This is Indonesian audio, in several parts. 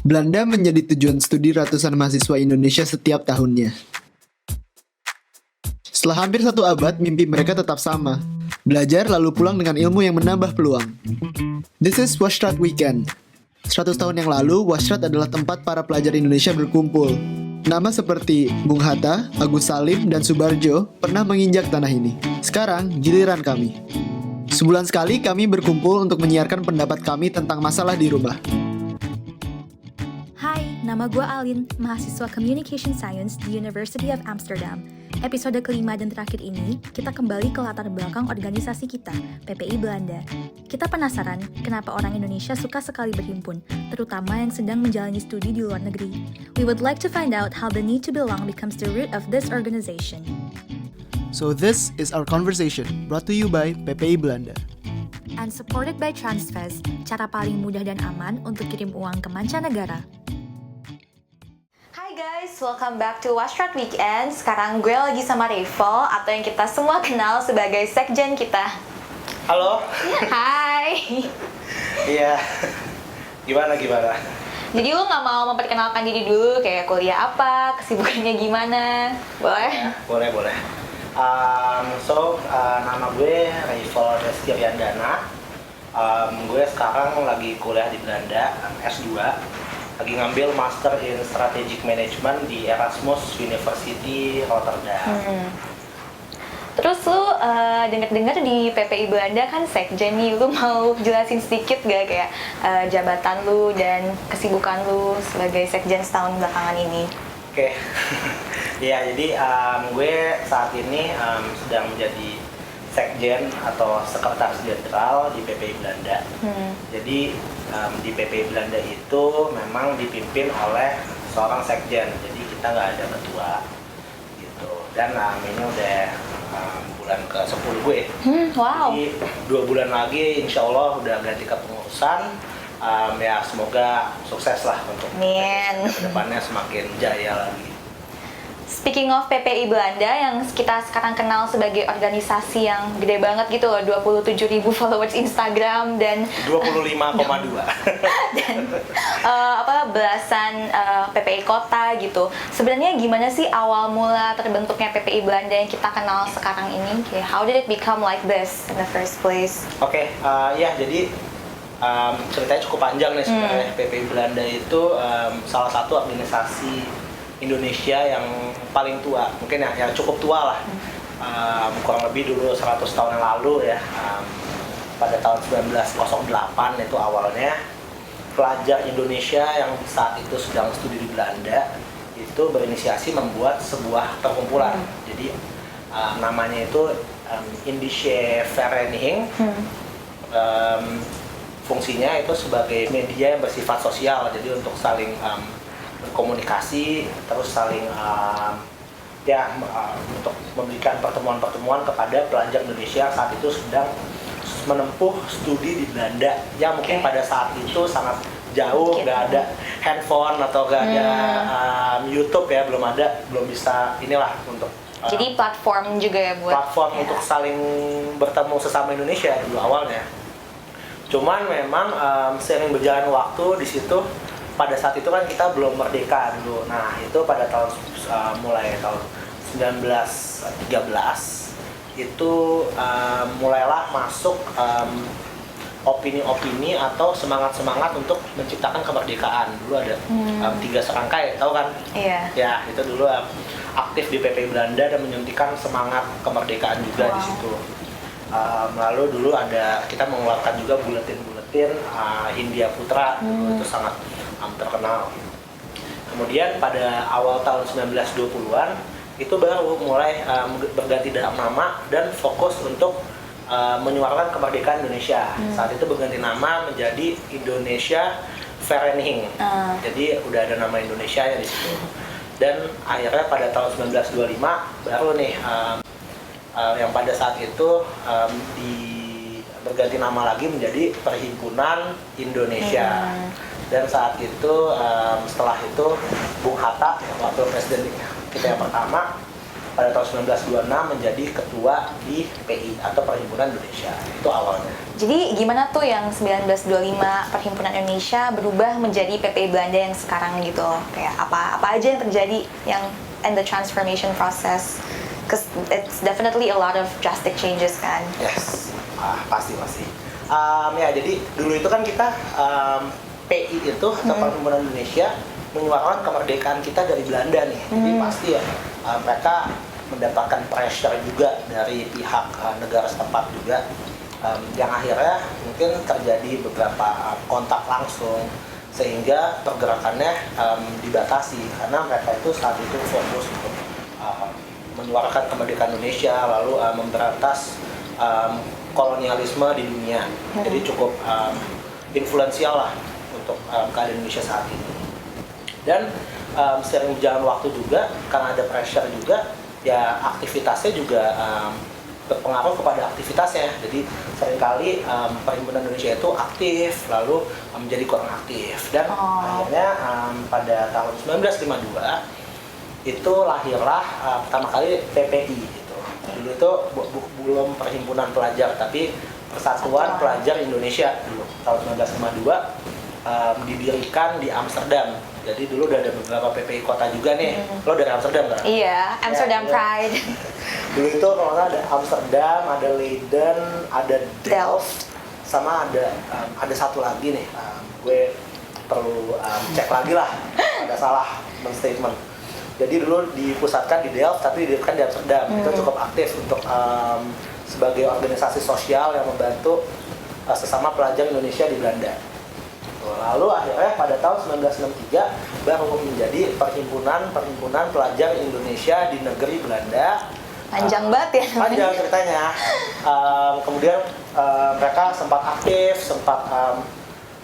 Belanda menjadi tujuan studi ratusan mahasiswa Indonesia setiap tahunnya. Setelah hampir 1 abad, mimpi mereka tetap sama. Belajar lalu pulang dengan ilmu yang menambah peluang. This is Washrat Weekend. 100 tahun yang lalu, Washrat adalah tempat para pelajar Indonesia berkumpul. Nama seperti Bung Hatta, Agus Salim, dan Subarjo pernah menginjak tanah ini. Sekarang, giliran kami. Sebulan sekali kami berkumpul untuk menyiarkan pendapat kami tentang masalah di rumah. Hai, nama gue Alin, mahasiswa Communication Science di University of Amsterdam. Episode kelima dan terakhir ini, kita kembali ke latar belakang organisasi kita, PPI Belanda. Kita penasaran kenapa orang Indonesia suka sekali berhimpun, terutama yang sedang menjalani studi di luar negeri. We would like to find out how the need to belong becomes the root of this organization. So this is our conversation, brought to you by PPI Belanda. And supported by Transfest, cara paling mudah dan aman untuk kirim uang ke mancanegara. Hai guys, welcome back to Washrat Weekend. Sekarang gue lagi sama Revo, atau yang kita semua kenal sebagai sekjen kita. Halo. Hai. Iya. Gimana? Jadi lu nggak mau memperkenalkan diri dulu, kayak kuliah apa, kesibukannya gimana? Boleh? Boleh. Nama gue Revo Restiariandana. Gue sekarang lagi kuliah di Belanda, S2. Lagi ngambil Master in Strategic Management di Erasmus University Rotterdam. Terus lu dengar-dengar di PPI Belanda kan sekjen nih, lu mau jelasin sedikit gak kayak jabatan lu dan kesibukan lu sebagai sekjen setahun belakangan ini? Oke. Ya, jadi gue saat ini sedang menjadi sekjen atau sekretaris jenderal di PPI Belanda. Jadi di PPI Belanda itu memang dipimpin oleh seorang sekjen, jadi kita nggak ada ketua gitu. Dan ini udah bulan ke-10 gue. Wow. Jadi 2 bulan lagi insya Allah udah ganti kepengurusan. Ya semoga sukses lah untuk kedepannya semakin jaya lagi. Speaking of PPI Belanda yang kita sekarang kenal sebagai organisasi yang gede banget gitu loh, 27.000 followers Instagram dan 25,2 dan belasan PPI kota gitu. Sebenarnya gimana sih awal mula terbentuknya PPI Belanda yang kita kenal sekarang ini? Kayak how did it become like this in the first place? Oke, ya jadi ceritanya cukup panjang nih sebenarnya. PPI Belanda itu salah satu organisasi Indonesia yang paling tua, mungkin ya cukup tua lah, kurang lebih dulu 100 tahun yang lalu ya, pada tahun 1908 itu awalnya pelajar Indonesia yang saat itu sedang studi di Belanda itu berinisiasi membuat sebuah perkumpulan. Jadi namanya itu Indische Vereniging. Fungsinya itu sebagai media yang bersifat sosial, jadi untuk saling berkomunikasi, terus saling untuk memberikan pertemuan-pertemuan kepada pelajar Indonesia saat itu sedang menempuh studi di Belanda yang mungkin pada saat itu sangat jauh, nggak ada handphone atau nggak ada YouTube ya, belum bisa inilah untuk jadi platform juga ya buat untuk saling bertemu sesama Indonesia dulu awalnya. Cuman memang seiring berjalan waktu di situ, pada saat itu kan kita belum merdeka dulu. Nah, itu pada mulai tahun 1913 itu mulailah masuk opini-opini atau semangat-semangat untuk menciptakan kemerdekaan. Dulu ada 3 serangkai, tahu kan? Iya. Ya, itu dulu aktif di PPI Belanda dan menyuntikkan semangat kemerdekaan juga di situ. Lalu dulu kita mengeluarkan juga buletin-buletin Hindia Putra, dulu itu sangat terkenal. Kemudian pada awal tahun 1920-an itu baru mulai berganti nama dan fokus untuk menyuarakan kemerdekaan Indonesia. Saat itu berganti nama menjadi Indische Vereniging. Jadi udah ada nama Indonesianya di situ. Dan akhirnya pada tahun 1925 baru nih yang pada saat itu berganti nama lagi menjadi Perhimpunan Indonesia. Dan saat itu setelah itu Bung Hatta, wakil presiden kita yang pertama, pada tahun 1926 menjadi ketua di PI atau Perhimpunan Indonesia. Itu awalnya. Jadi gimana tuh yang 1925 Perhimpunan Indonesia berubah menjadi PPI Belanda yang sekarang gitu loh? Kayak apa aja yang terjadi yang in the transformation process? Because it's definitely a lot of drastic changes kan? Yes, pasti. Ya jadi dulu itu kan kita PI itu atau Perhimpunan Indonesia menyuarakan kemerdekaan kita dari Belanda nih. Jadi pasti ya mereka mendapatkan pressure juga dari pihak negara setempat juga, yang akhirnya mungkin terjadi beberapa kontak langsung sehingga pergerakannya dibatasi karena mereka itu saat itu fokus untuk menyuarakan kemerdekaan Indonesia lalu memberantas kolonialisme di dunia. Jadi cukup influensial lah untuk keadaan Indonesia saat ini. Dan sering berjalan waktu juga karena ada pressure juga ya aktivitasnya juga berpengaruh kepada aktivitasnya. Jadi seringkali Perhimpunan Indonesia itu aktif lalu menjadi kurang aktif dan akhirnya pada tahun 1952 itu lahirlah pertama kali PPI gitu. Dulu itu belum Perhimpunan Pelajar tapi Persatuan Pelajar Indonesia dulu tahun 1952 didirikan di Amsterdam. Jadi dulu udah ada beberapa PPI kota juga nih. Lo dari Amsterdam kan? Iya, Amsterdam Ya, Pride. Dulu itu kalau nggak ada Amsterdam, ada Leiden, ada Delft, sama ada satu lagi nih. Gue perlu cek lagi lah, ada salah men-statement. Jadi dulu dipusatkan di Delft, tapi didirikan di Amsterdam. Itu cukup aktif untuk sebagai organisasi sosial yang membantu sesama pelajar Indonesia di Belanda. Lalu akhirnya pada tahun 1963 baru menjadi Perhimpunan Pelajar Indonesia di Negeri Belanda. Panjang banget ya. Panjang ceritanya. Kemudian mereka sempat aktif, sempat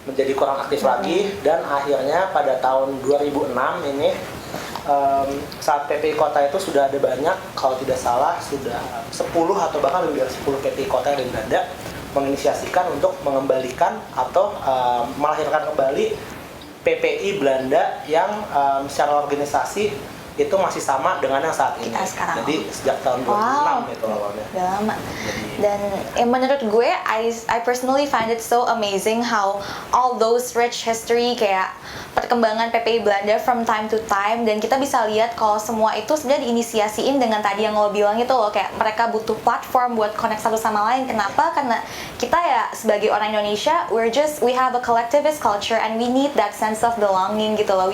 menjadi kurang aktif lagi dan akhirnya pada tahun 2006 ini saat PPI Kota itu sudah ada banyak, kalau tidak salah sudah 10 atau bahkan lebih dari 10 PPI Kota yang di Belanda menginisiasikan untuk mengembalikan atau melahirkan kembali PPI Belanda yang secara organisasi itu masih sama dengan yang saat ini. Jadi sejak tahun 2006 itu awalnya. Udah lama. Dan menurut gue, I personally find it so amazing how all those rich history kayak perkembangan PPI Belanda from time to time, dan kita bisa lihat kalau semua itu sebenarnya diinisiasiin dengan tadi yang lo bilang itu loh, kayak mereka butuh platform buat connect satu sama lain. Kenapa? Karena kita ya sebagai orang Indonesia, we have a collectivist culture and we need that sense of belonging gitu loh.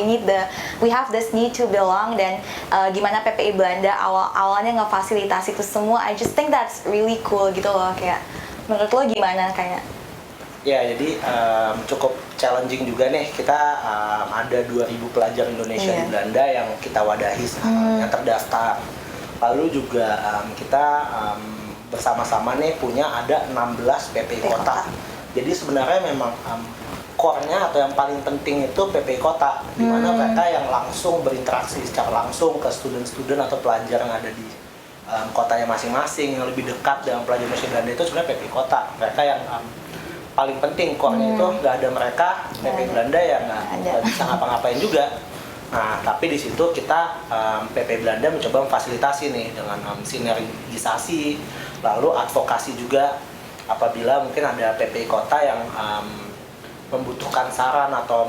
We have this need to belong, dan gimana PPI Belanda awalnya ngefasilitasi itu semua. I just think that's really cool gitu loh. Kayak menurut lo gimana kayak? Ya, jadi cukup challenging juga nih. Kita ada 2.000 pelajar Indonesia di Belanda yang kita wadahi sekarang, yang terdaftar. Lalu juga kita bersama-sama nih punya ada 16 PPI Kota. Jadi sebenarnya memang core-nya atau yang paling penting itu PPI Kota, di mana mereka yang langsung berinteraksi secara langsung ke student-student atau pelajar yang ada di kotanya masing-masing, yang lebih dekat dengan pelajar Indonesia Belanda itu sebenarnya PPI Kota. Mereka yang paling penting, core-nya itu nggak ada mereka, PPI Belanda ya nggak bisa ngapa-ngapain juga. Nah, tapi di situ kita PPI Belanda mencoba memfasilitasi nih dengan sinergisasi, lalu advokasi juga apabila mungkin ada PPI Kota yang membutuhkan saran atau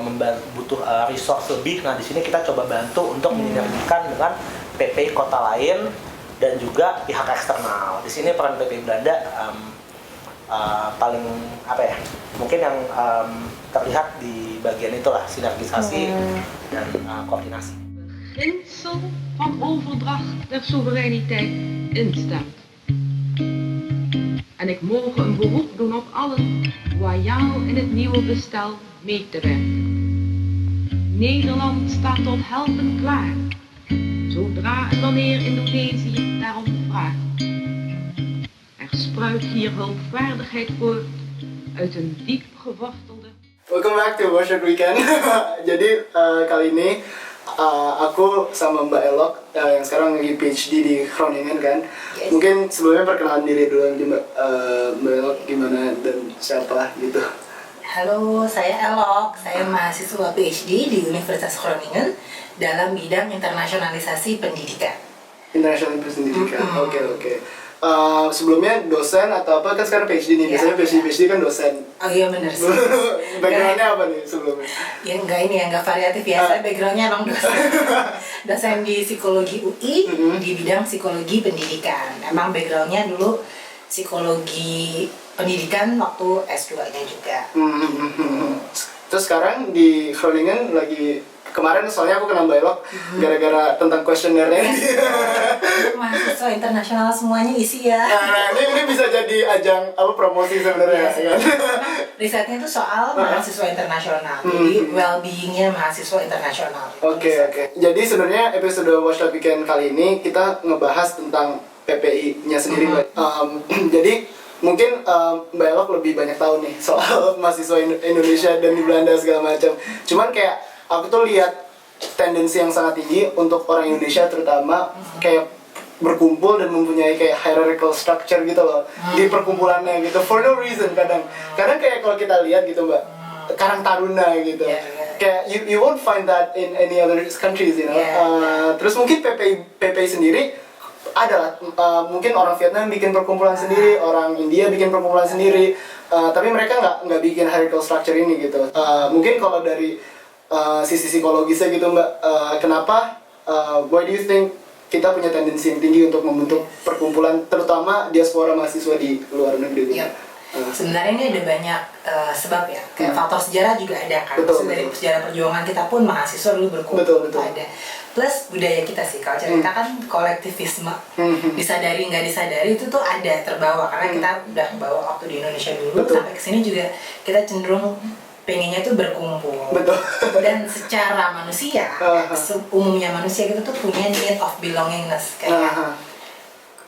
butuh resource lebih. Nah, di sini kita coba bantu untuk menyinergikan dengan PPI Kota lain dan juga pihak eksternal. Di sini peran PPI Belanda paling mungkin yang terlihat di bagian itulah, sinergisasi dan koordinasi. Beginsel van overdracht der soevereiniteit instaat. En ik mogen een beroep doen op allen loyaal in het nieuwe bestel mee te werken. Nederland staat tot helpen klaar, zodra en wanneer Indonesië daarom vraagt. Er spruit hier hulpvaardigheid voort uit een diep gewortelde... Welcome back to Worship Weekend. Jadi kali ini aku sama Mbak Elok yang sekarang lagi PhD di Groningen kan. Yes. Mungkin sebelumnya perkenalan diri dulu Mbak Elok gimana dan siapa gitu. Halo, saya Elok. Saya mahasiswa PhD di Universitas Groningen dalam bidang internasionalisasi pendidikan. International Pendidikan. Oke. Sebelumnya dosen atau apa, kan sekarang PhD nih, biasanya PhD kan dosen. Oh iya bener sih. Backgroundnya apa nih sebelumnya? Ya enggak variatif ya, saya backgroundnya emang dosen. Dosen di psikologi UI, di bidang psikologi pendidikan. Emang backgroundnya dulu psikologi pendidikan waktu S2-nya juga. Terus sekarang di Groningen lagi, kemarin soalnya aku kenal Mbak Elok gara-gara tentang kuesionernya. Mahasiswa internasional semuanya isi ya. Nah, ini bisa jadi ajang apa promosi sebenarnya kan. Risetnya itu soal mahasiswa internasional. Jadi well-being-nya mahasiswa internasional. Oke. Jadi sebenarnya episode Watchdog Weekend kali ini kita ngebahas tentang PPI-nya sendiri, Mbak. Jadi mungkin Mbak Elok lebih banyak tahu nih soal mahasiswa Indonesia dan di Belanda segala macam. Cuman kayak aku tuh lihat tendensi yang sangat tinggi untuk orang Indonesia terutama kayak berkumpul dan mempunyai kayak hierarchical structure gitu loh di perkumpulannya gitu for no reason. Kadang kayak kalau kita lihat gitu Mbak, Karang Taruna gitu. Kayak you won't find that in any other countries, you know. Terus mungkin PPI sendiri adalah mungkin orang Vietnam bikin perkumpulan sendiri, orang India bikin perkumpulan sendiri, tapi mereka nggak bikin hierarchical structure ini gitu. Mungkin kalau dari sisi psikologisnya gitu Mbak, kenapa why do you think kita punya tendensi yang tinggi untuk membentuk perkumpulan terutama diaspora mahasiswa di luar negeri? Sebenarnya ini ada banyak sebab ya, kayak faktor sejarah juga ada kan. Dari sejarah perjuangan kita pun mahasiswa dulu berkumpul ada. Plus budaya kita sih, kalau cerita kan kolektivisme, disadari nggak disadari itu tuh ada terbawa karena kita udah bawa waktu di Indonesia dulu sampai kesini juga kita cenderung pengennya tuh berkumpul. Dan secara manusia, umumnya manusia kita tuh punya need of belongingness kayak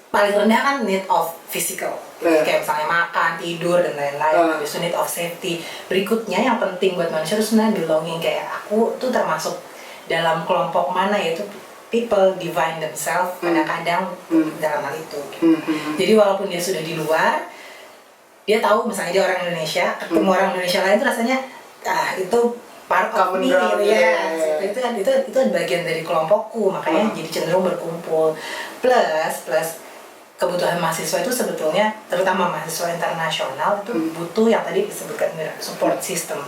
paling rendah kan need of physical, kayak misalnya makan, tidur dan lain-lain. Habis itu need of safety. Berikutnya yang penting buat manusia itu sebenarnya belonging, kayak aku tuh termasuk dalam kelompok mana, yaitu people define themselves kadang-kadang dalam hal itu. Jadi walaupun dia sudah di luar, dia tahu misalnya dia orang Indonesia, ketemu orang Indonesia lain itu rasanya itu part of me ya. Itu bagian dari kelompokku, makanya jadi cenderung berkumpul. Plus kebutuhan mahasiswa itu sebetulnya, terutama mahasiswa internasional itu butuh yang tadi disebutkan support system.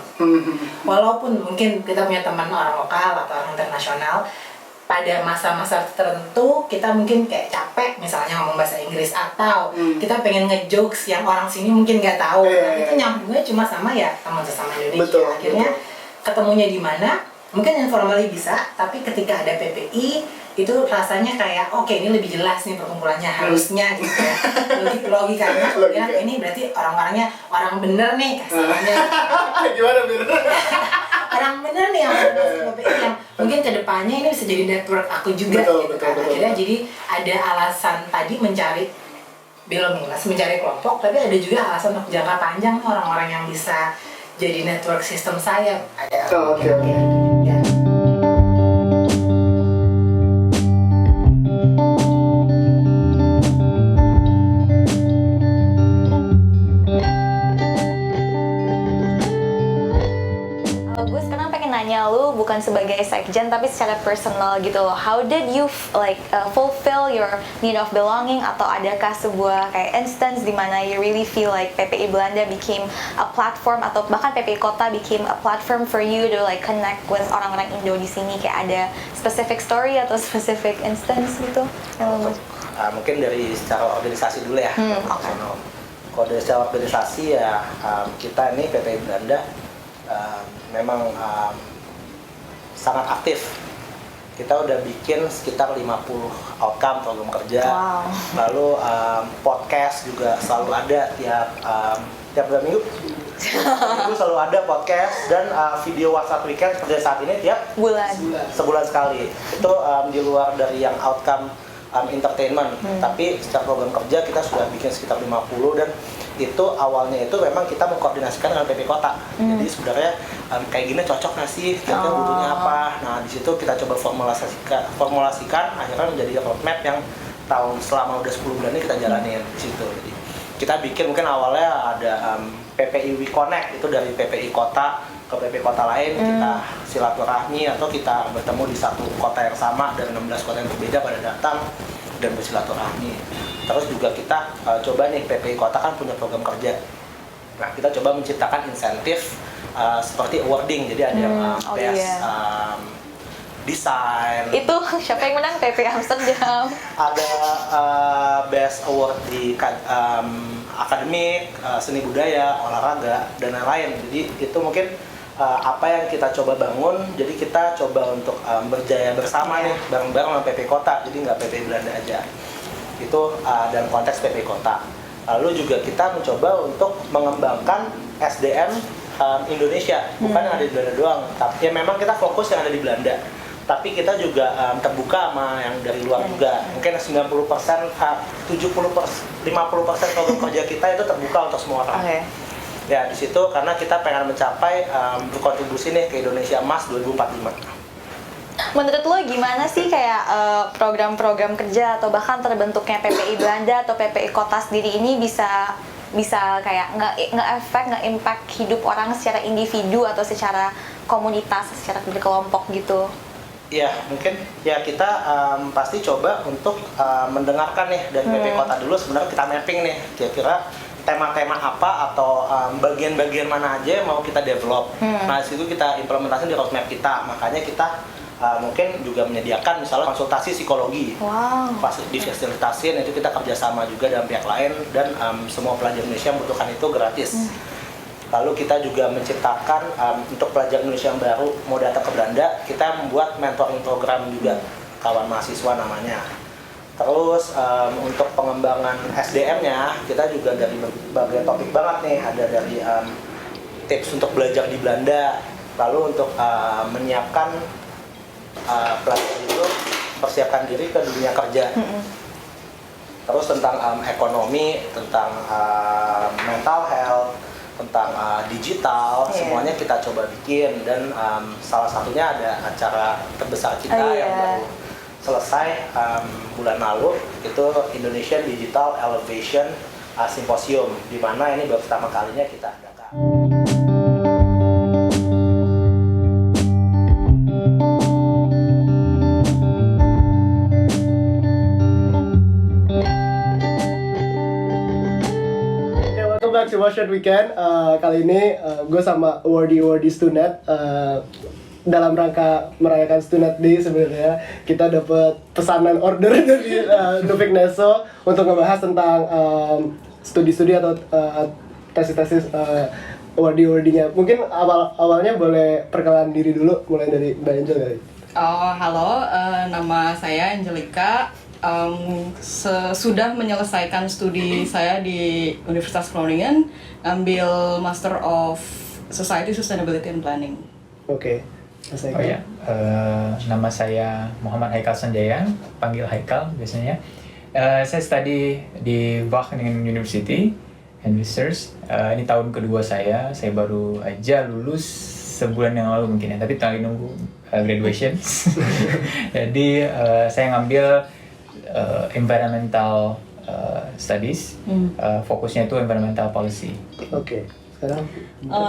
Walaupun mungkin kita punya teman orang lokal atau orang internasional, pada masa-masa tertentu kita mungkin kayak capek misalnya ngomong bahasa Inggris atau kita pengen ngejokes yang orang sini mungkin nggak tahu. Nah, itu nyambungnya cuma sama ya teman sesama Indonesia. Akhirnya ketemunya di mana? Mungkin informally bisa, tapi ketika ada PPI itu rasanya kayak oke, ini lebih jelas nih perkumpulannya harusnya gitu ya. Logikanya ini berarti orang-orangnya orang bener nih kasarnya. Gimana bener? Orang bener nih yang PPI yang mungkin kedepannya ini bisa jadi network aku juga. Akhirnya jadi ada alasan tadi mencari belongingness, mencari kelompok, tapi ada juga alasan untuk jangka panjang orang-orang yang bisa jadi network sistem saya. Oke. Ya. Gue sekarang pengen nanya lu bukan sebagai sekjen tapi secara personal gitu loh. How did you fulfill your need of belonging, atau adakah sebuah kayak instance di mana you really feel like PPI Belanda became a platform, atau bahkan PPI Kota became a platform for you to like connect with orang-orang Indo di sini? Kayak ada specific story atau specific instance gitu? Mungkin dari secara organisasi dulu ya. Kalau dari secara organisasi ya kita ini PPI Belanda memang sangat aktif. Kita udah bikin sekitar 50 outcome program kerja. Lalu podcast juga selalu ada tiap berapa minggu? Itu selalu ada podcast dan video WhatsApp weekend seperti saat ini tiap sebulan sekali. Itu di luar dari yang outcome entertainment, tapi secara program kerja kita sudah bikin sekitar 50, dan itu awalnya itu memang kita mengkoordinasikan dengan PP Kota. Jadi sebenarnya kayak gini cocok nggak sih, kita butuhnya apa. Nah di situ kita coba formulasikan akhirnya menjadi roadmap yang selama udah 10 bulan ini kita jalanin di situ. Jadi kita bikin mungkin awalnya ada PPI We Connect, itu dari PPI Kota ke PP kota lain, kita silaturahmi atau kita bertemu di satu kota yang sama dan 16 kota yang berbeda pada datang dan bersilaturahmi. Terus juga kita coba nih, PPI kota kan punya program kerja. Nah, kita coba menciptakan insentif seperti awarding, jadi ada yang best desain. Itu siapa yang menang? PP Amsterdam. Ada best award di akademik, seni budaya, olahraga, dan lain-lain. Jadi itu mungkin apa yang kita coba bangun. Jadi kita coba untuk berjaya bersama nih, bareng-bareng sama PP Kota. Jadi nggak PP Belanda aja. Itu dalam konteks PP Kota. Lalu juga kita mencoba untuk mengembangkan SDM Indonesia, bukan yang ada di Belanda doang. Tapi ya memang kita fokus yang ada di Belanda. Tapi kita juga terbuka sama yang dari luar juga. Mungkin 90%, 50% program kerja kita itu terbuka untuk semua orang. Ya, di situ karena kita pengen mencapai berkontribusi nih ke Indonesia Emas 2045. Menurut lo gimana sih kayak program-program kerja atau bahkan terbentuknya PPI Belanda atau PPI Kota sendiri ini bisa kayak nge-efek, nge-impact hidup orang secara individu atau secara komunitas, secara berkelompok gitu? Ya, mungkin ya kita pasti coba untuk mendengarkan nih dari PP Kota dulu, sebenarnya kita mapping nih kira-kira tema-tema apa atau bagian-bagian mana aja yang mau kita develop. Nah, di situ kita implementasi di roadmap kita. Makanya kita mungkin juga menyediakan misalnya konsultasi psikologi. Pas difasilitasin itu kita kerjasama juga dengan pihak lain dan semua pelajar Indonesia membutuhkan itu gratis. Lalu kita juga menciptakan untuk pelajar Indonesia yang baru mau datang ke Belanda, kita membuat mentoring program juga, kawan mahasiswa namanya. Terus untuk pengembangan SDM-nya, kita juga dari berbagai topik banget nih, ada dari tips untuk belajar di Belanda, lalu untuk menyiapkan pelajar itu persiapkan diri ke dunia kerja. Terus tentang ekonomi, tentang mental health, tentang digital, semuanya kita coba bikin. Dan salah satunya ada acara terbesar kita yang baru selesai bulan lalu, itu Indonesian Digital Elevation Symposium, di mana ini baru pertama kalinya kita adakan. Back to Watch That Weekend. Kali ini gue sama awardee Stunet dalam rangka merayakan Stunet Day. Sebenarnya kita dapat pesanan order dari Nufik Neso untuk ngebahas tentang studi-studi atau tesis-tesis awardee-nya. Mungkin awalnya boleh perkenalan diri dulu, mulai dari Mbak Angel kali. Halo, nama saya Angelica. Sudah menyelesaikan studi saya di Universitas Groningen, ambil Master of Society Sustainability and Planning. Oke. Nama saya Muhammad Haikal Sanjaya, panggil Haikal biasanya. Saya study di Wageningen University and Research. Ini tahun kedua saya baru aja lulus sebulan yang lalu mungkin ya, tapi lagi nunggu graduation. Jadi saya ngambil environmental studies, fokusnya itu environmental policy. Oke. Sekarang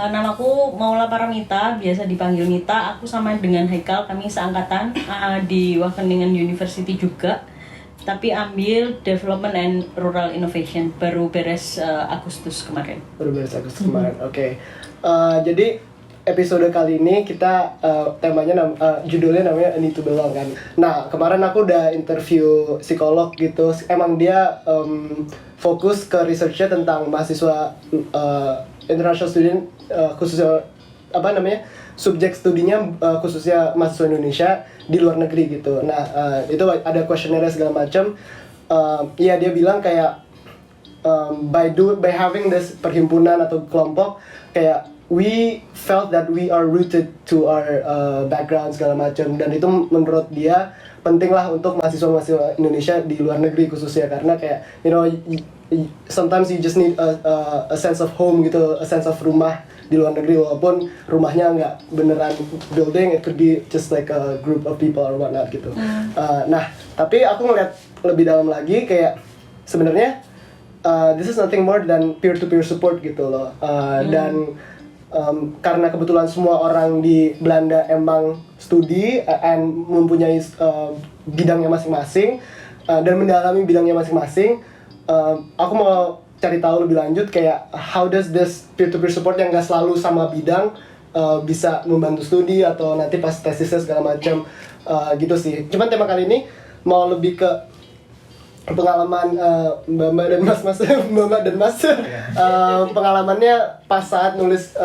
namaku Maula Paramita, biasa dipanggil Mita. Aku sama dengan Haikal, kami seangkatan di Wageningen University juga, tapi ambil Development and Rural Innovation, baru beres Agustus kemarin. Oke. Jadi episode kali ini kita judulnya namanya I Need to Belong kan. Nah, kemarin aku udah interview psikolog gitu. Emang dia fokus ke researchnya tentang mahasiswa international student, khususnya subjek studinya khususnya mahasiswa Indonesia di luar negeri gitu. Nah, itu ada questionnaire segala macam. Dia bilang kayak by having this perhimpunan atau kelompok, kayak we felt that we are rooted to our background segala macam, dan itu menurut dia penting lah untuk mahasiswa Indonesia di luar negeri khususnya, karena kayak sometimes you just need a sense of home gitu, a sense of rumah di luar negeri, walaupun rumahnya nggak beneran building, it could be just like a group of people or whatnot gitu. Nah, tapi aku ngeliat lebih dalam lagi kayak sebenarnya this is nothing more than peer-to-peer support gitu loh, dan karena kebetulan semua orang di Belanda emang studi and mempunyai bidangnya masing-masing dan mendalami bidangnya masing-masing, aku mau cari tahu lebih lanjut kayak how does this peer-to-peer support yang gak selalu sama bidang bisa membantu studi atau nanti pas tesisnya segala macam gitu sih. Cuman tema kali ini mau lebih ke pengalaman Mbak dan Mas Mbak dan Mas pengalamannya pas saat nulis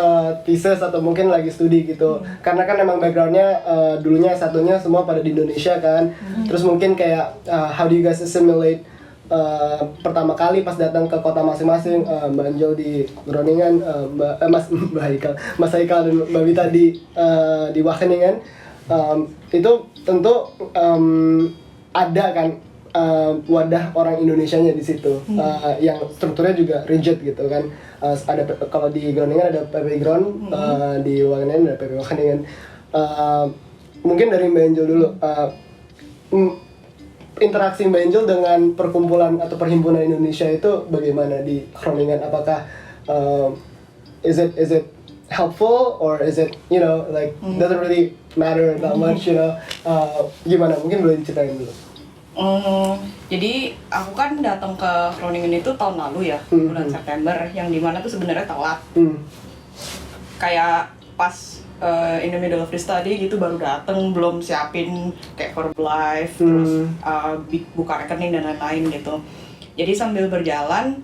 thesis atau mungkin lagi studi gitu. Karena kan emang backgroundnya dulunya satunya semua pada di Indonesia kan. Terus mungkin kayak how do you guys assimilate pertama kali pas datang ke kota masing-masing, Mbak Angel di Groningen, Mas Haikal dan Mbak Wita di Wageningen, itu tentu ada kan wadah orang Indonesianya di situ, yang strukturnya juga rigid gitu kan. Ada kalau di Groningen ada PPI Gron, di Wageningen ada PPI Wageningen. Mungkin dari Mbak Angel dulu, interaksi Mbak Angel dengan perkumpulan atau perhimpunan Indonesia itu bagaimana di Groningen? Apakah is it helpful or is it like doesn't really matter that much gimana? Mungkin boleh diceritain dulu. Jadi aku kan datang ke Groningen itu tahun lalu ya, bulan September, yang dimana tuh sebenarnya telat. Kayak pas in the middle of the study gitu baru datang, belum siapin kayak Verbalife, terus buka rekening dan lain-lain gitu. Jadi sambil berjalan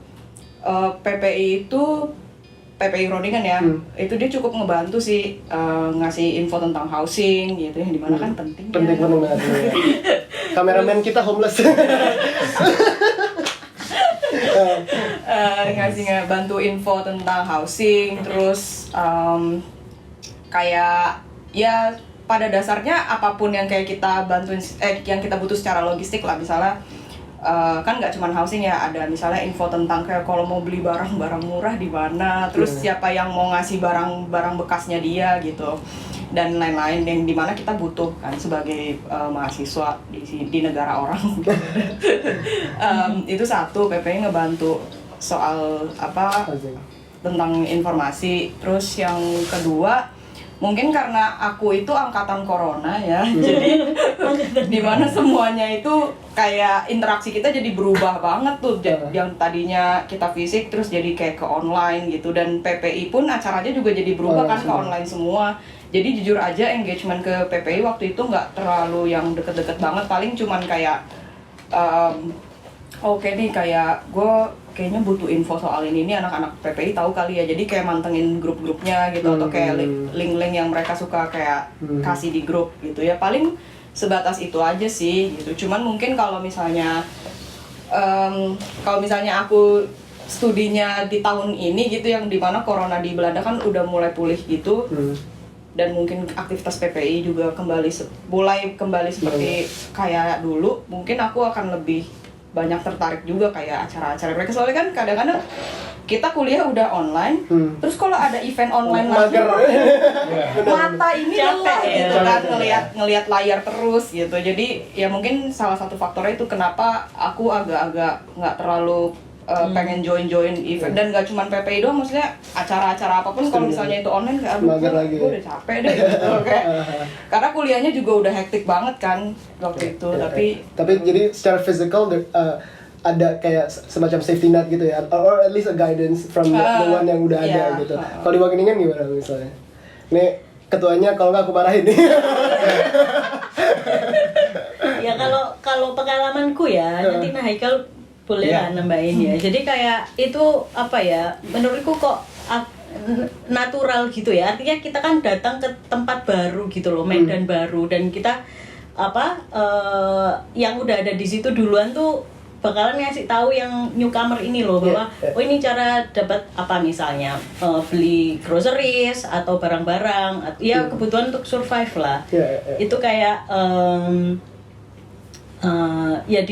PPI Groningen ya, itu dia cukup ngebantu sih, ngasih info tentang housing gitu, yang dimana kan penting banget ya. Kameramen kita homeless. Bantu info tentang housing, terus kayak ya pada dasarnya apapun yang kayak kita bantuin, yang kita butuh secara logistik lah, misalnya kan nggak cuma housing ya, ada misalnya info tentang kayak kalau mau beli barang-barang murah di mana, terus siapa yang mau ngasih barang-barang bekasnya dia gitu, dan lain-lain yang dimana kita butuh kan sebagai mahasiswa di negara orang. Itu satu, PPI ngebantu soal tentang informasi. Terus yang kedua, mungkin karena aku itu angkatan corona ya, jadi dimana semuanya itu kayak interaksi kita jadi berubah banget tuh, yang tadinya kita fisik terus jadi kayak ke online gitu, dan PPI pun acaranya juga jadi berubah kan ke online semua. Jadi jujur aja engagement ke PPI waktu itu nggak terlalu yang deket-deket banget, paling cuman kayak oke nih, kayak gue kayaknya butuh info soal ini anak-anak PPI tahu kali ya, jadi kayak mantengin grup-grupnya gitu, atau kayak link-link yang mereka suka kayak kasih di grup gitu ya, paling sebatas itu aja sih gitu. Cuman mungkin kalau misalnya aku studinya di tahun ini gitu, yang dimana corona di Belanda kan udah mulai pulih gitu, dan mungkin aktivitas PPI juga mulai kembali seperti kayak dulu, mungkin aku akan lebih banyak tertarik juga kayak acara-acara mereka, soalnya kan kadang-kadang kita kuliah udah online, terus kalau ada event online lagi mata ini lelah gitu kan, ngelihat layar terus gitu. Jadi ya mungkin salah satu faktornya itu kenapa aku agak-agak nggak terlalu pengen join event, dan gak cuma PPI doang, maksudnya acara-acara apapun kalau misalnya itu online kayak gue udah capek deh gitu kayak, karena kuliahnya juga udah hektik banget kan waktu itu. Tapi jadi secara physical ada kayak semacam safety net gitu ya, or at least a guidance from the one yang udah ada gitu. Kalau di Wageningen gimana misalnya? Nih ketuanya kalau nggak aku marahin nih. Ya kalau pengalamanku ya, nanti Haikal boleh lah nambahin ya. Jadi kayak itu apa ya, menurutku kok natural gitu ya. Artinya kita kan datang ke tempat baru gitu loh, medan baru, dan kita yang udah ada di situ duluan tuh bakalan ngasih tahu yang newcomer ini loh bahwa oh ini cara dapat apa, misalnya beli groceries atau barang-barang ya kebutuhan untuk survive lah. Itu kayak ya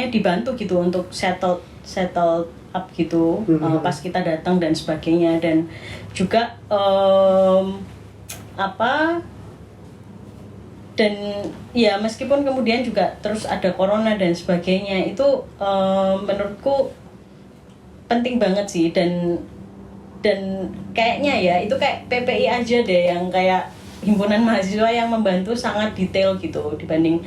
dibantu gitu untuk settle up gitu pas kita datang dan sebagainya. Dan juga dan ya meskipun kemudian juga terus ada corona dan sebagainya, itu menurutku penting banget sih. Dan dan kayaknya ya itu kayak PPI aja deh yang kayak himpunan mahasiswa yang membantu sangat detail gitu dibanding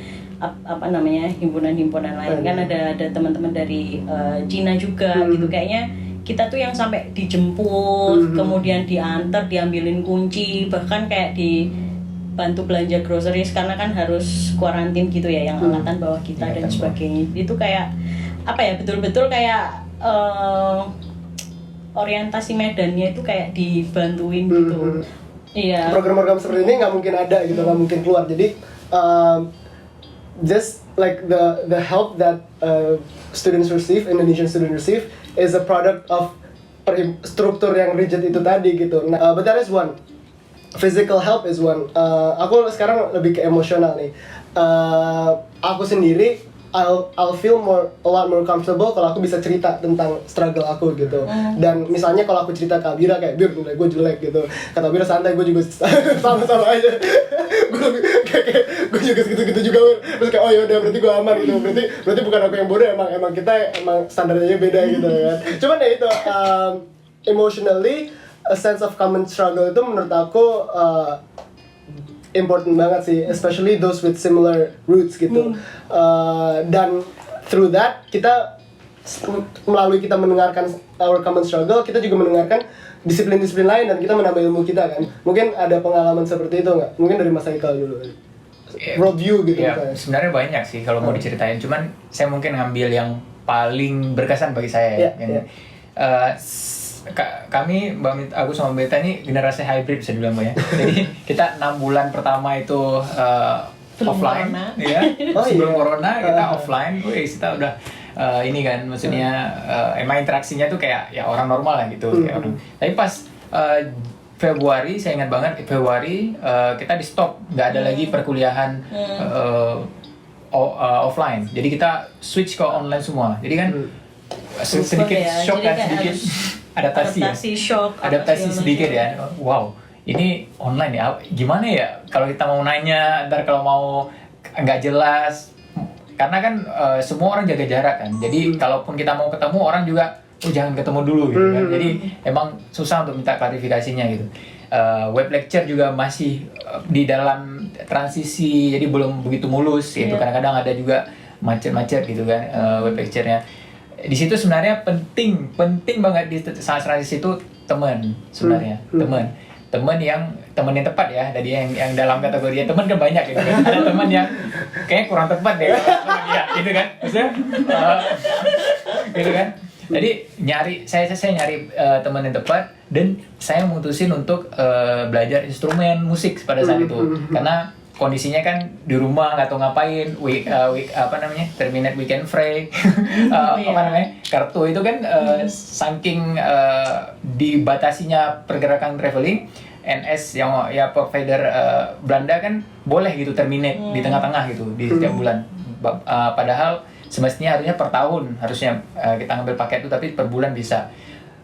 apa namanya himpunan-himpunan lain. Kan ada teman-teman dari Cina juga gitu, kayaknya kita tuh yang sampai dijemput, kemudian diantar, diambilin kunci, bahkan kayak dibantu belanja groceries karena kan harus kuarantin gitu ya yang angkatan bawah kita dan sebagainya. Itu kayak apa ya, betul-betul kayak orientasi medannya itu kayak dibantuin gitu. Iya. Program-program seperti ini nggak mungkin ada gitu, nggak mungkin keluar. Jadi just like the help that students receive, Indonesian students receive, is a product of struktur yang rigid itu tadi gitu. Nah, but that is one. Physical help is one. Aku sekarang lebih ke emosional nih. Aku sendiri I'll feel a lot more comfortable kalau aku bisa cerita tentang struggle aku gitu. Dan misalnya kalau aku cerita ke Abira kayak, Bir, nilai gue jelek gitu. Kata Abira santai, gue juga sama-sama aja. Gue juga segitu-gitu juga. Terus kayak, oh yaudah berarti gue aman gitu. Berarti bukan aku yang bodoh, emang kita standarnya beda gitu kan. Cuman ya itu, emotionally, a sense of common struggle itu menurut aku important banget sih, especially those with similar roots gitu. Dan through that kita melalui kita mendengarkan our common struggle, kita juga mendengarkan disiplin-disiplin lain dan kita menambah ilmu kita kan. Mungkin ada pengalaman seperti itu nggak? Mungkin dari Mas Haikal dulu. Worldview gitu. Ya, sebenarnya banyak sih kalau mau diceritain. Cuman saya mungkin ngambil yang paling berkesan bagi saya. Kami, aku sama Mbak Mita ini generasi hybrid bisa dibilang Mbak ya. Jadi kita 6 bulan pertama itu offline, ya. Sebelum corona kita offline. Kita udah ini kan, maksudnya emang interaksinya tuh kayak ya orang normal lah gitu. Kayak orang. Tapi pas Februari, saya ingat banget Februari kita di stop, nggak ada lagi perkuliahan offline. Jadi kita switch ke online semua. Jadi kan sedikit shock kan, sedikit adaptasi sedikit ya. Wow, ini online ya, gimana ya kalau kita mau nanya, ntar kalau mau nggak jelas, karena kan semua orang jaga jarak kan. Jadi kalaupun kita mau ketemu, orang juga jangan ketemu dulu gitu kan. Jadi emang susah untuk minta klarifikasinya gitu. Web lecture juga masih di dalam transisi, jadi belum begitu mulus gitu. Kadang-kadang ada juga macet-macet gitu kan web lecture-nya. Di situ sebenarnya penting banget di saat transisi itu teman sebenarnya, teman yang tepat ya. Tadi yang dalam kategori teman kan banyak gitu kan. Ada teman yang kayak kurang tepat deh ya, gitu kan, maksudnya gitu kan. Jadi saya nyari teman yang tepat, dan saya memutusin untuk belajar instrumen musik pada saat itu karena kondisinya kan di rumah nggak tahu ngapain, terminate weekend free, kartu itu kan saking dibatasinya pergerakan traveling, NS yang ya provider Belanda kan boleh gitu terminate di tengah-tengah gitu di setiap bulan, padahal semestinya harusnya per tahun harusnya kita ngambil paket itu, tapi per bulan bisa.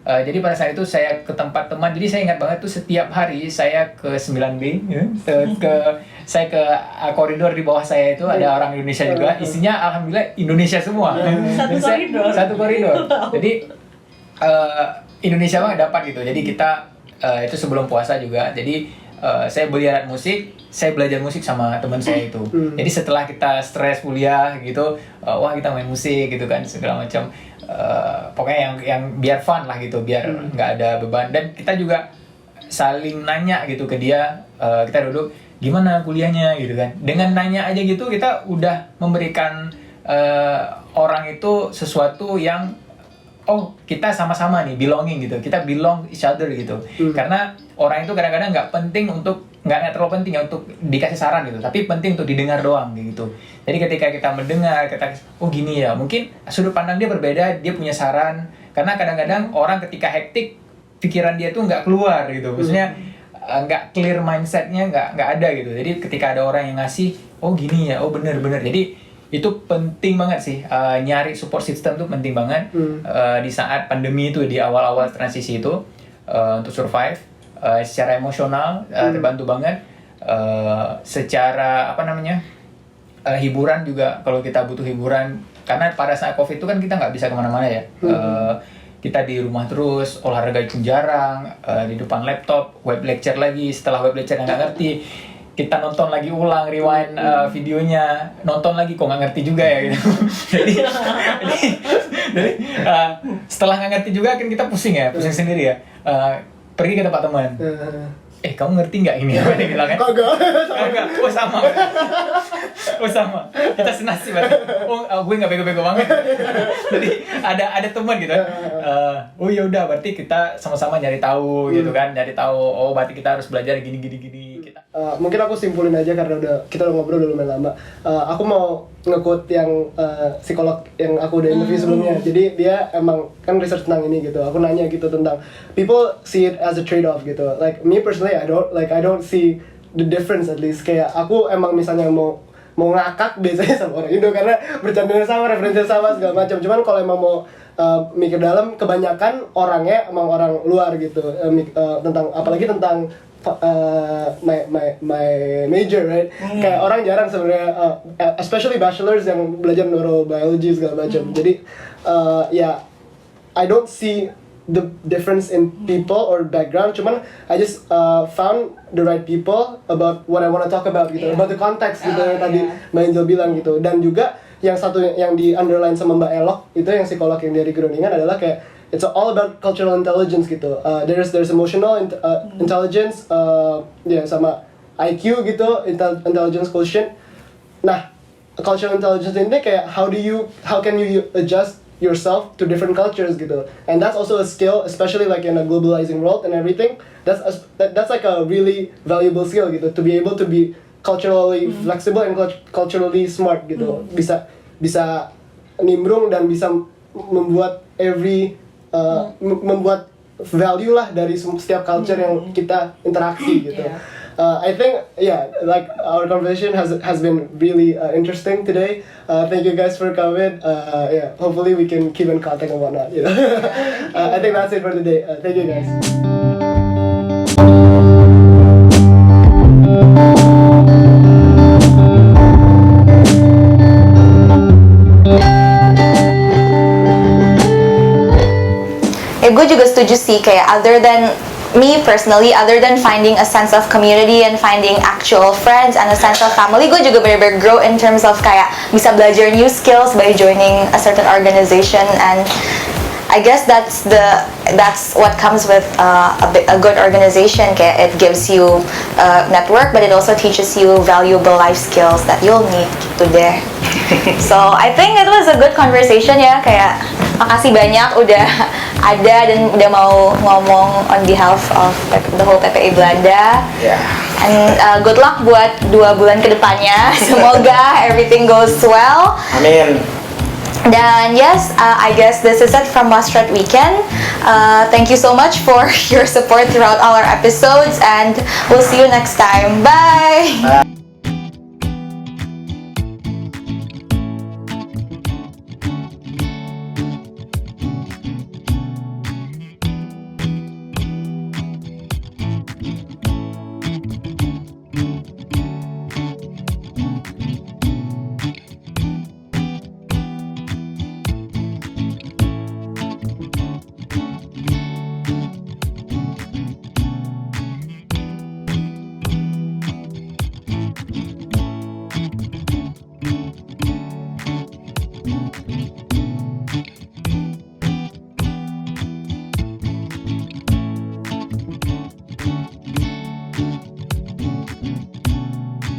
Jadi pada saat itu saya ke tempat teman, jadi saya ingat banget tuh setiap hari saya ke 9B, saya ke koridor di bawah saya itu ada orang Indonesia juga, isinya alhamdulillah Indonesia semua. Satu koridor. Jadi Indonesia banget dapat gitu. Jadi kita itu sebelum puasa juga. Jadi saya beli alat musik, saya belajar musik sama teman saya itu. Jadi setelah kita stres kuliah gitu, wah kita main musik gitu kan segala macam. Pokoknya yang biar fun lah gitu, biar nggak ada beban, dan kita juga saling nanya gitu ke dia. Kita duduk, gimana kuliahnya gitu kan. Dengan nanya aja gitu kita udah memberikan orang itu sesuatu yang kita sama-sama nih belonging gitu, kita belong each other gitu. Karena orang itu kadang-kadang nggak terlalu penting ya untuk dikasih saran gitu, tapi penting untuk didengar doang gitu. Jadi ketika kita mendengar, kita gini ya, mungkin sudut pandang dia berbeda, dia punya saran. Karena kadang-kadang orang ketika hektik, pikiran dia tuh nggak keluar gitu, maksudnya nggak clear mindsetnya, nggak ada gitu. Jadi ketika ada orang yang ngasih, gini ya, bener-bener. Jadi itu penting banget sih, nyari support system tuh penting banget di saat pandemi itu, di awal-awal transisi itu, untuk survive. Secara emosional terbantu banget, secara hiburan juga, kalau kita butuh hiburan, karena pada saat COVID itu kan kita nggak bisa kemana-mana ya. kita di rumah terus, olahraga pun jarang, di depan laptop, web lecture lagi, setelah web lecture nggak ngerti, kita nonton lagi ulang, rewind videonya, nonton lagi kok nggak ngerti juga ya gitu. jadi setelah nggak ngerti juga kan kita pusing sendiri ya, pergi ke tempat teman. Kamu ngerti nggak ini apa dia bilang kan? Enggak. Oh sama. Kita senasib banget. Gue nggak bego-bego banget. Jadi ada teman gitu. Oh ya udah, berarti kita sama-sama nyari tahu gitu kan, oh berarti kita harus belajar gini. Kita. Mungkin aku simpulin aja karena kita udah ngobrol udah lumayan lama. Aku mau nge-quote yang psikolog yang aku udah interview sebelumnya. Jadi dia emang kan research tentang ini gitu. Aku nanya gitu tentang people see it as a trade-off gitu. Like me personally, I don't see the difference at least. Kayak aku emang misalnya mau ngakak biasanya sama orang Indo karena bercandanya sama, referensinya sama segala macam. Cuman kalau emang mau mikir dalam, kebanyakan orangnya emang orang luar gitu. Tentang apalagi tentang my major, right? Kayak orang jarang sebenarnya, especially bachelors yang belajar neurobiology segala macam. Jadi I don't see the difference in people or background. Cuman I just found the right people about what I want to talk about gitu, about the context gitu yang tadi Mbak Angel bilang gitu. Dan juga yang satu yang di underline sama Mbak Elok itu yang psikolog yang dari Groningen adalah kayak it's all about cultural intelligence gitu. There's emotional intelligence, sama IQ gitu, intelligence quotient. Nah, cultural intelligence ini kayak how can you adjust yourself to different cultures gitu. And that's also a skill, especially like in a globalizing world and everything. That's like a really valuable skill gitu, to be able to be culturally flexible and culturally smart gitu. Bisa nimbrung dan bisa membuat membuat value lah dari setiap culture yang kita interaksi gitu. I think like our conversation has been really interesting today. Thank you guys for coming. Hopefully we can keep in contact and whatnot. You know? I think that's it for today. Thank you guys. Gue juga setuju sih, kayak other than finding a sense of community and finding actual friends and a sense of family, gue juga benar-benar grow in terms of kayak bisa belajar new skills by joining a certain organization. And I guess that's what comes with a good organization. Kayak it gives you a network, but it also teaches you valuable life skills that you'll need gitu deh. So I think it was a good conversation ya. Kayak makasih banyak udah ada dan udah mau ngomong on behalf of the whole PPI Belanda. And good luck buat 2 bulan kedepannya. Semoga everything goes well. Amin. Dan yes, I guess this is it from Washrat Weekend. Thank you so much for your support throughout all our episodes, and we'll see you next time. Bye!